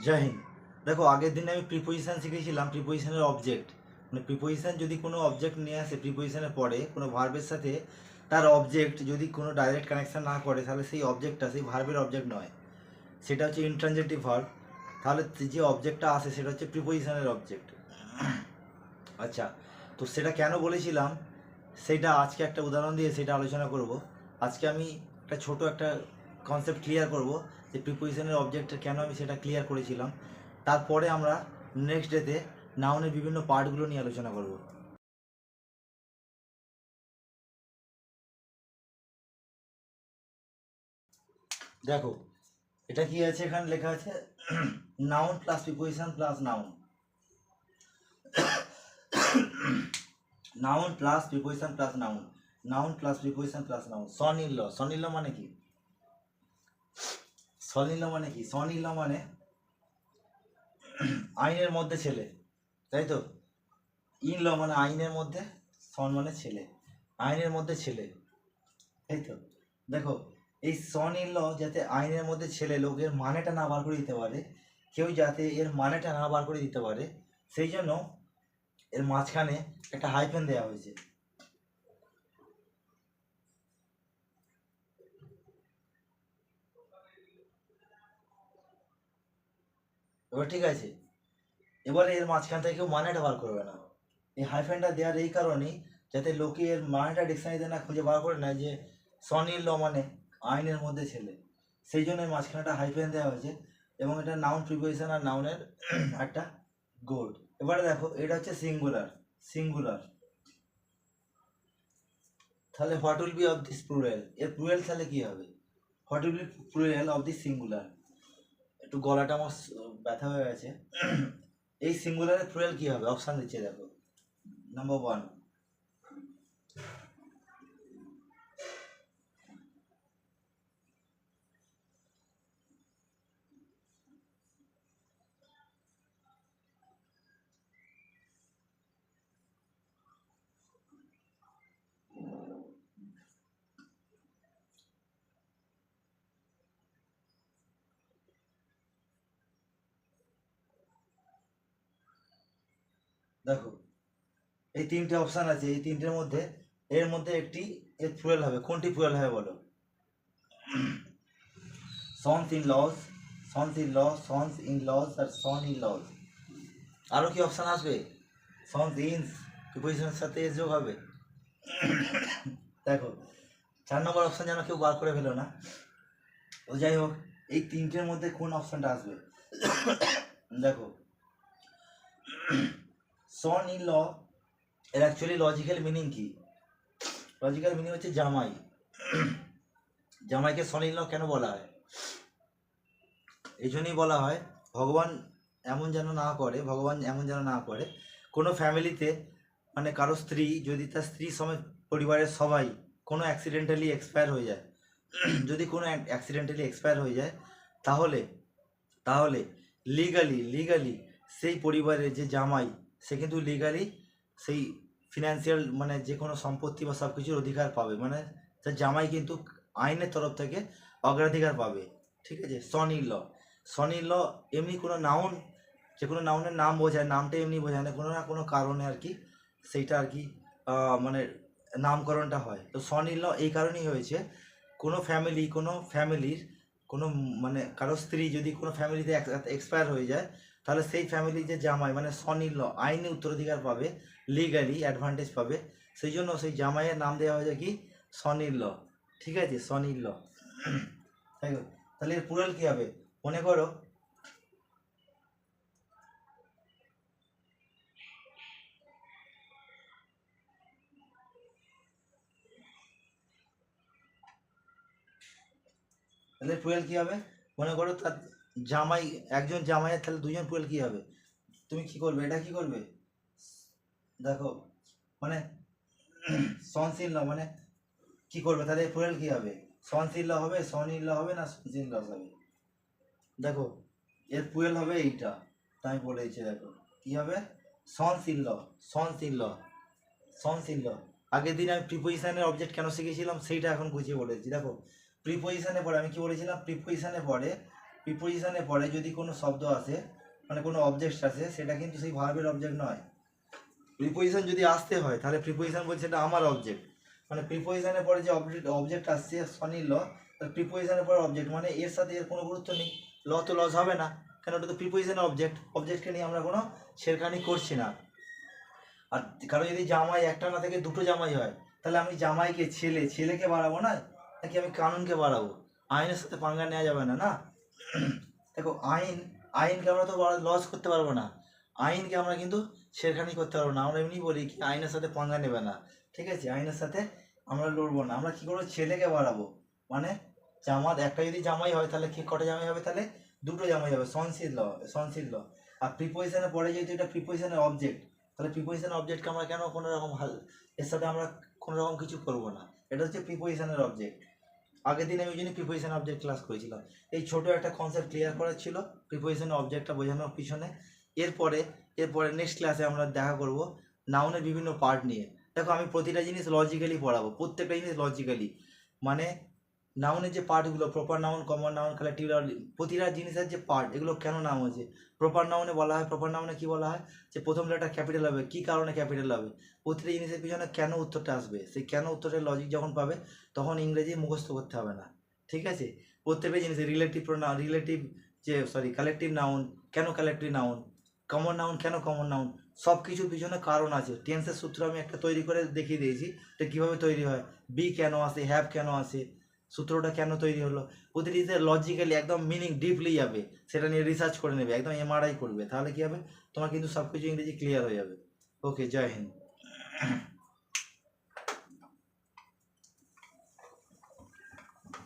জয় হিন্দ। দেখো, আগের দিনে আমি প্রিপোজিশন শিখেছিলাম, প্রিপোজিশনের অবজেক্ট। মানে প্রিপোজিশন যদি কোনো অবজেক্ট নিয়ে আসে প্রিপোজিশনের পরে কোনো ভার্বের সাথে, তার অবজেক্ট যদি কোনো ডাইরেক্ট কানেকশন না করে তাহলে সেই অবজেক্টটা সেই ভার্বের অবজেক্ট নয়, সেটা হচ্ছে ইনট্রানজেটিভ ভার্ব। তাহলে যে অবজেক্টটা আসে সেটা হচ্ছে প্রিপোজিশনের অবজেক্ট। আচ্ছা, তো সেটা কেন বলেছিলাম সেটা আজকে একটা উদাহরণ দিয়ে সেটা আলোচনা করব। আজকে আমি একটা ছোট একটা কনসেপ্ট ক্লিয়ার করব যে প্রিপোজিশনের অবজেক্টটা কেন আমি সেটা ক্লিয়ার করেছিলাম। তারপরে আমরা নেক্সট ডেতে নাউনের বিভিন্ন পার্টগুলো নিয়ে আলোচনা করব। দেখো, এটা কি আছে, এখানে লেখা আছে noun plus preposition plus noun. Noun plus preposition plus noun, noun plus preposition plus noun. স্বনির্ল, স্বনির্ল মানে কি? স্বনির্ল মানে কি? স্বনির্ল মানে আইনের মধ্যে ছেলে, তাই তো? ইন ল মানে আইনের মধ্যে, সন মানে ছেলে, আইনের মধ্যে ছেলে, তাই তো? দেখো, এই সন ইন ল যাতে আইনের মধ্যে ছেলে লোকের মানেটা না বার করে দিতে পারে, কেউ যাতে এর মানেটা না বার করে দিতে পারে, সেই জন্য এর মাঝখানে একটা হাইফেন দেওয়া হয়েছে। এবার ঠিক আছে, এবারে এর মাঝখান থেকে কেউ মানেটা বার করবে না। এই হাইফেনটা দেওয়ার এই কারণেই যাতে লোকে এর মানেটা ডিকশনারিতে না খুঁজে বার করে নেয় যে সনির ল মানে আইনের মধ্যে ছেলে, সেই জন্য এর মাঝখানে একটা হাইফেন দেওয়া হয়েছে। এবং এটা নাউন প্রিপোজিশন আর নাউনের একটা গোড। এবারে দেখো, এটা হচ্ছে সিঙ্গুলার, সিঙ্গুলার। তাহলে what will be of this plural, এর প্লুরাল তাহলে কি হবে? What will be plural of this singular. একটু গলাটা আমার ব্যথা হয়ে গেছে। এই সিঙ্গুলারের প্লুরাল কি হবে? অপশান দিচ্ছে, দেখো। নাম্বার 1, দেখো এই তিনটে অপশান আছে, এই তিনটের মধ্যে এর মধ্যে একটি এর প্লুরাল হবে। কোনটি প্লুরাল হবে বলো? Sons in laws, sons in law, sons in laws আর সন ইন লজ। আরও কি অপশান আসবে? সন্স ইনস প্রিপোজিশনের সাথে এস যোগ হবে। দেখো, 4 নম্বর অপশান যেন কেউ বার করে ফেলো না। ও যাই হোক, এই তিনটের মধ্যে কোন অপশানটা আসবে? দেখো, সন ইন ল এর অ্যাকচুয়ালি লজিক্যাল মিনিং কি? লজিক্যাল মিনিং হচ্ছে জামাই। জামাইকে সন ইন ল কেন বলা হয়? এই জন্যই বলা হয় ভগবান এমন যেন না করে, ভগবান এমন যেন না করে কোনো ফ্যামিলিতে, মানে কারো স্ত্রী যদি তার স্ত্রী সমেত পরিবারের সবাই কোনো অ্যাক্সিডেন্টালি এক্সপায়ার হয়ে যায়, যদি কোনো অ্যাক্সিডেন্টালি এক্সপায়ার হয়ে যায়, তাহলে তাহলে লিগালি সেই পরিবারের যে জামাই, সে কিন্তু লিগালি সেই ফিনান্সিয়াল মানে যে কোনো সম্পত্তি বা সব কিছুর অধিকার পাবে। মানে তার জামাই কিন্তু আইনের তরফ থেকে অগ্রাধিকার পাবে। ঠিক আছে? Son in law, Son in ল এমনি কোনো নাউন, যে কোনো নাউনের নাম বোঝায়, নামটা এমনি বোঝায় না, কোনো না কোনো কারণে আর কি সেইটা আর কি মানে নামকরণটা হয়। তো সন ইন ল এই কারণেই হয়েছে, কোনো ফ্যামিলির কোনো মানে কারো স্ত্রী যদি কোনো ফ্যামিলিতে এক্সপায়ার হয়ে যায়, তাহলে সেই ফ্যামিলির যে জামাই মানে সন ইন ল আইনি উত্তরাধিকার পাবে, লিগালি অ্যাডভান্টেজ পাবে। সেই জন্য সেই জামাইয়ের নাম দেওয়া হয়েছে কি? Son in law. ঠিক আছে? Son in law. তাহলে এর প্লুরাল কি হবে মনে করো? তাহলে প্লুরাল কি হবে মনে করো? তার জামাই, একজন জামাইয়ের তাহলে দুজন, প্লুরাল কি হবে? তুমি কি করবে, এটা কি করবে? দেখো, মানে সনস ইন ল মানে কি করবে, তাহলে প্লুরাল কি হবে? সনস ইন ল হবে, সন ইন ল হবে, না সনস ইন ল হবে? দেখো, এর প্লুরাল হবে এইটা, তাই বলেছি। দেখো কি হবে? Sons in law, sons in law, sons in law. আগের দিন আমি প্রিপোজিশনের অবজেক্ট কেন শিখেছিলাম সেইটা এখন বুঝিয়ে বলেছি। দেখো, প্রিপোজিশনের পরে আমি কি বলেছিলাম? প্রিপোজিশনের পরে প্রিপোজিশনের পরে যদি কোনো শব্দ আসে, মানে কোনো অবজেক্ট আসে, সেটা কিন্তু সেই ভার্বের অবজেক্ট নয়। প্রিপোজিশন যদি আসতে হয় তাহলে প্রিপোজিশন বলছে এটা আমার অবজেক্ট, মানে প্রিপোজিশনের পরে যে অবজেক্ট আসছে স্বনির ল, তাহলে প্রিপোজিশনের পরে অবজেক্ট মানে এর সাথে এর কোনো গুরুত্ব নেই, ল তো লস হবে না, কেন ওটা তো প্রিপোজিশনের অবজেক্টকে নিয়ে আমরা কোনো ছেড়খানি করছি না। আর কারো যদি জামাই একটা না থেকে দুটো জামাই হয়, তাহলে আমি জামাইকে ছেলেকে বাড়াবো না, নাকি আমি কানুনকে বাড়াবো? আইনের সাথে পাঙ্গা নেওয়া যাবে না, না? দেখো আইনকে আমরা তো লস করতে পারবো না, আইনকে আমরা কিন্তু ছেড়খানি করতে পারবো না। আমরা এমনি বলি কি আইনের সাথে পাঙ্গা নেবে না, ঠিক আছে, আইনের সাথে আমরা লড়বো না। আমরা কি করবো, ছেলেকে বাড়াবো, মানে একটা যদি জামাই হয় তাহলে কি কটা জামাই হবে, তাহলে দুটো জামাই হবে, সনশীল ল। আর প্রিপোজিশনের পরে যেহেতু এটা প্রিপোজিশনের অবজেক্ট, তাহলে প্রিপোজিশনের অবজেক্টকে আমরা কেন কোনো রকম এর সাথে আমরা কোনো রকম কিছু করবো না, এটা হচ্ছে প্রিপোজিশনের অবজেক্ট। আগের দিন আমি ওই জন্য প্রিপোজিশন অবজেক্ট ক্লাস করেছিলাম, এই ছোট একটা কনসেপ্ট ক্লিয়ার করার ছিল প্রিপোজিশন অবজেক্টটা বোঝানোর পিছনে। এরপরে নেক্সট ক্লাসে আমরা দেখা করব নাউনের বিভিন্ন পার্ট নিয়ে। দেখো আমি প্রতিটা জিনিস লজিক্যালি পড়াবো, প্রত্যেকটা জিনিস লজিক্যালি, মানে নাউনের যে পার্টগুলো, proper noun, common noun, collective noun, প্রতিটা জিনিসের যে পার্ট, এগুলো কেন নাম হয়েছে। প্রপার নাউনে বলা হয়, প্রপার নাউনে কি বলা হয়, যে প্রথম লেটার ক্যাপিটাল হবে, কি কারণে ক্যাপিটাল হবে, প্রতিটা জিনিসের পিছনে কেন উত্তরটা আসবে, সেই কেন উত্তরের লজিক যখন পাবে তখন ইংরেজি মুখস্থ করতে হবে না, ঠিক আছে। প্রত্যেকটা জিনিসের কালেক্টিভ নাউন কেন কালেক্টিভ নাউন, কমন নাউন কেন কমন নাউন, সব কিছুর পিছনে কারণ আছে। টেন্সের সূত্র আমি একটা তৈরি করে দেখিয়ে দিয়েছি, এটা কীভাবে তৈরি হয়, বি কেন আসে, হ্যাভ কেন আসে, সূত্রটা কেন তৈরি হলো, প্রতিটিতে লজিক্যালি একদম মিনিং ডিপলি যাবে, সেটা নিয়ে রিসার্চ করে নেবে, একদম এমআরআই করবে, তাহলে কী হবে, তোমার কিন্তু সব কিছু ইংরেজি ক্লিয়ার হয়ে যাবে। ওকে, জয় হিন্দ।